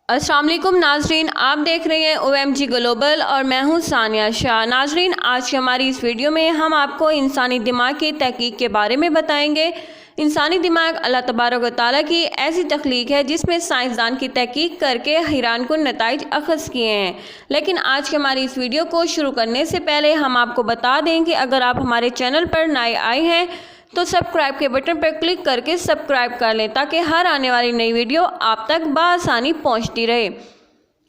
अस्सलाम वालेकुम नाजरीन, आप देख रहे हैं OMG ग्लोबल और मैं हूं सानिया शाह। नाजरीन, आज की हमारी इस वीडियो में हम आपको इंसानी दिमाग की तहकीक के बारे में बताएंगे। इंसानी दिमाग अल्लाह तबारक व तआला की ऐसी तख्लीक है जिसमें साइंसदान की तहकीक करके हैरानकुन नताइज अखज़ किए हैं। लेकिन आज की हमारी इस वीडियो को शुरू करने से पहले हम आपको बता दें कि अगर आप हमारे चैनल पर नए आए हैं तो सब्सक्राइब के बटन पर क्लिक करके सब्सक्राइब कर लें ताकि हर आने वाली नई वीडियो आप तक बआसानी पहुंचती रहे।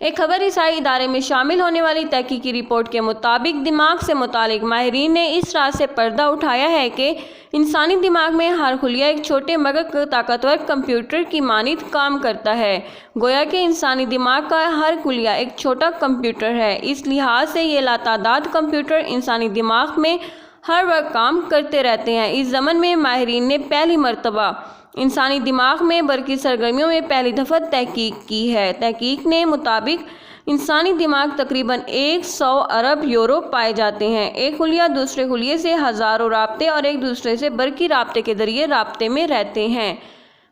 एक खबर रसाई इदारे में शामिल होने वाली तहकीकी रिपोर्ट के मुताबिक दिमाग से मुतालिक माहिरीन ने इस रात से पर्दा उठाया है कि इंसानी दिमाग में हर खुलिया एक छोटे मगर ताकतवर कंप्यूटर की मानित काम करता है। गोया कि इंसानी दिमाग का हर खुलिया एक छोटा कंप्यूटर है। इस लिहाज से ये लातादाद कंप्यूटर इंसानी दिमाग में हर वक्त काम करते रहते हैं। इस ज़मन में माहिरीन ने पहली मरतबा इंसानी दिमाग में बरकी सरगर्मियों में पहली दफ़ा तहकीक की है। तहकीक ने मुताबिक इंसानी दिमाग तकरीबन 100 अरब यूरो पाए जाते हैं। एक खुलिया दूसरे खुलिये से हज़ारों राब्ते और एक दूसरे से बरकी राब्ते के ज़रिए राब्ते में रहते हैं।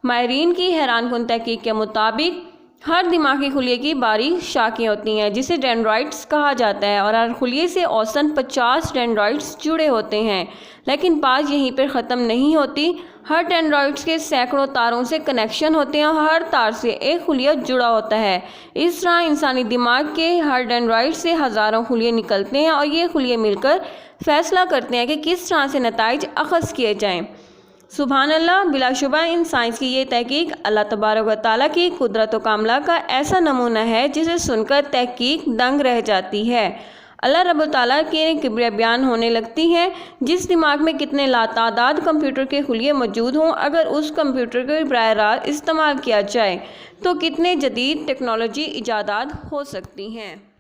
माहिरीन की हैरानकुन तहकीक के मुताबिक हर दिमागी खुलिये की 12 शाखें होती हैं जिसे डेंड्राइट्स कहा जाता है और हर खुलिये से औसतन 50 डेंड्राइट्स जुड़े होते हैं। लेकिन बात यहीं पर ख़त्म नहीं होती। हर डेंड्राइट्स के सैकड़ों तारों से कनेक्शन होते हैं और हर तार से एक खुलिया जुड़ा होता है। इस तरह इंसानी दिमाग के हर डेंड्राइट से हज़ारों खुलिये निकलते हैं और ये खुलिये मिलकर फ़ैसला करते हैं कि किस तरह से नताइज अखज़ किए जाएँ। सुभान अल्लाह, बिलाशुबा इन साइंस की ये तहकीक अल्लाह तबारक व तआला की कुदरत व कामला का ऐसा नमूना है जिसे सुनकर तहकीक दंग रह जाती है। अल्लाह रब्बुल तआला के किब्रिया बयान होने लगती है। जिस दिमाग में कितने लातादाद कंप्यूटर के खुलिये मौजूद हों, अगर उस कंप्यूटर को बराह रास्त इस्तेमाल किया जाए तो कितने जदीद टेक्नोलॉजी इजादात हो सकती हैं।